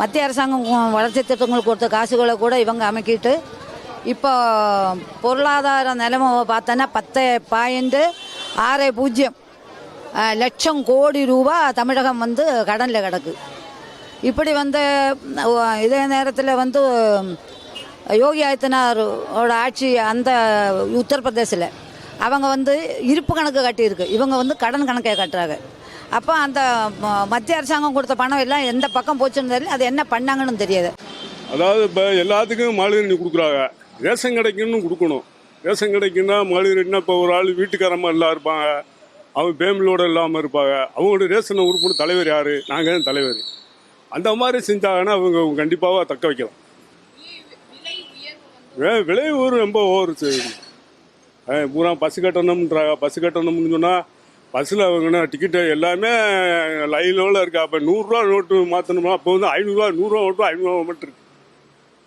மத்திய அரசாங்கம் வளர்ச்சி திட்டங்களுக்கு கொடுத்த காசுகளை கூட இவங்க அமைக்கிட்டு இப்போ பொருளாதார நிலைமை பார்த்தோன்னா 10.60 லட்சம் கோடி ரூபா தமிழகம் வந்து கடனில் கிடக்கு. இப்படி வந்து இதே நேரத்தில் வந்து யோகி ஆதித்யநாதோட ஆட்சி அந்த உத்தரப்பிரதேசில் அவங்க வந்து இருப்பு கணக்கு கட்டியிருக்கு, இவங்க வந்து கடன் கணக்கை கட்டுறாங்க. அப்போ அந்த மத்திய அரசாங்கம் கொடுத்த பணம் எல்லாம் எந்த பக்கம் போச்சுன்னு தெரியல, அது என்ன பண்ணாங்கன்னு தெரியாது. அதாவது இப்போ எல்லாத்துக்கும் மகளிர் கொடுக்குறாங்க, ரேஷன் கடைக்குன்னு கொடுக்கணும். ரேஷன் கடைக்குன்னா மகளிர்னா இப்போ ஒரு ஆள் வீட்டுக்காரமாக எல்லாம் இருப்பாங்க, அவங்க ஃபேமிலியோடு இல்லாமல் இருப்பாங்க, அவங்களோட ரேஷனை உறுப்பினர் தலைவர் யார்? நாங்கள் தான் தலைவர். அந்த மாதிரி செஞ்சாங்கன்னா அவங்க கண்டிப்பாக தக்க வைக்கலாம். விலை ரொம்ப ஓவர் பூரா பஸ் கட்டணம்ன்றாங்க. பஸ் கட்டணம்னு சொன்னால் பஸ்ஸில் அவங்கன்னா டிக்கெட்டு எல்லாமே லைனில் இருக்கா. அப்போ 100 ரூபா நோட்டு மாற்றணும்னா அப்போ வந்து 500 ரூபா 100 ரூபா நோட்டு 500 ரூபா மட்டும் இருக்குது.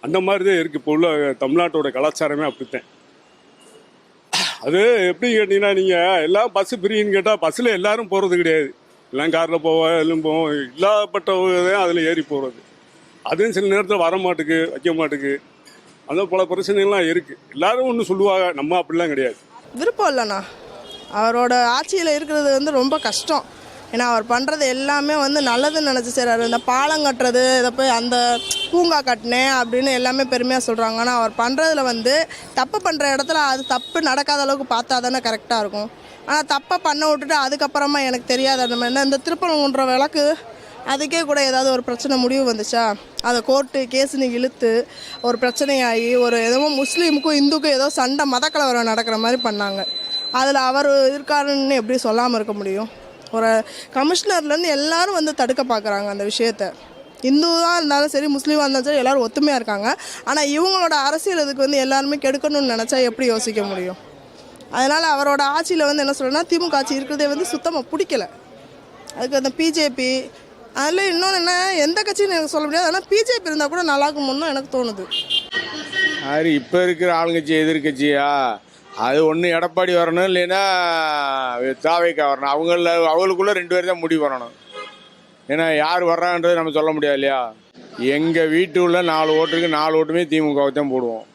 அந்த மாதிரி தான் இருக்குது இப்போ உள்ள தமிழ்நாட்டோட கலாச்சாரமே. அப்படித்தான். அது எப்படி கேட்டிங்கன்னா, நீங்கள் எல்லாம் பஸ்ஸு ஃப்ரீன்னு கேட்டால் பஸ்ஸில் எல்லோரும் போகிறது கிடையாது. எல்லாம் காரில் போவோம், எல்லாம் போவோம், இல்லாதப்பட்டவங்க தான் அதில் ஏறி போகிறது. அதுவும் சில நேரத்தில் வர மாட்டுக்கு, வைக்க மாட்டுக்கு, அந்த பல பிரச்சனைகள்லாம் இருக்குது. எல்லோரும் ஒன்று சொல்லுவாங்க, நம்ம அப்படிலாம் கிடையாது. விருப்பம் இல்லைண்ணா, அவரோட ஆட்சியில் இருக்கிறது வந்து ரொம்ப கஷ்டம். ஏன்னா அவர் பண்ணுறது எல்லாமே வந்து நல்லதுன்னு நினச்சி செய்கிறாரு. இந்த பாலம் கட்டுறது, இதை போய் அந்த பூங்கா கட்டினேன் அப்படின்னு எல்லாமே பெருமையாக சொல்கிறாங்க. ஆனால் அவர் பண்ணுறதுல வந்து தப்பு பண்ணுற இடத்துல அது தப்பு நடக்காத அளவுக்கு பார்த்தா தானே கரெக்டாக இருக்கும். ஆனால் தப்பை பண்ண விட்டுட்டு அதுக்கப்புறமா எனக்கு தெரியாத நம்ம என்ன இந்த திருப்பரங்குன்ற விளக்கு அதுக்கே கூட ஏதாவது ஒரு பிரச்சனை முடிவு வந்துச்சா, அதை கோர்ட்டு கேஸுன்னு இழுத்து ஒரு பிரச்சனையாகி ஒரு ஏதோ முஸ்லீமுக்கும் இந்துக்கும் ஏதோ சண்டை மதக்கலவரம் நடக்கிற மாதிரி பண்ணாங்க. அதில் அவர் இருக்காருன்னு எப்படி சொல்லாமல் இருக்க முடியும்? ஒரு கமிஷனர்லேருந்து எல்லாரும் வந்து தடுக்க பார்க்குறாங்க அந்த விஷயத்த. இந்துவாக இருந்தாலும் சரி, முஸ்லீமாக இருந்தாலும் சரி, எல்லோரும் ஒத்துமையாக இருக்காங்க. ஆனால் இவங்களோட அரசியல் இதுக்கு வந்து எல்லாருமே கெடுக்கணும்னு நினச்சா எப்படி யோசிக்க முடியும்? அதனால் அவரோட ஆட்சியில் வந்து என்ன சொல்கிறேன்னா, திமுக ஆட்சி இருக்கிறதே வந்து சுத்தமாக பிடிக்கல. அதுக்கு அந்த பிஜேபி அதில் இன்னொன்று என்ன, எந்த கட்சின்னு எனக்கு சொல்ல முடியாது. ஆனால் பிஜேபி இருந்தால் கூட நல்லா இருக்குமோன்னு தான் எனக்கு தோணுது. அது இப்போ இருக்கிற ஆளுங்கட்சி எதிர்கட்சியா, அது ஒன்று எடப்பாடி வரணும், இல்லைன்னா தாவேக்கா வரணும். அவங்களுக்குள்ள 2 பேர் தான் முடிவு வரணும். ஏன்னா யார் வர்றான்றது நம்ம சொல்ல முடியாது இல்லையா? எங்கள் வீட்டு உள்ள 4 ஓட்டுருக்கு 4 ஓட்டுமே திமுகவை தான் போடுவோம்.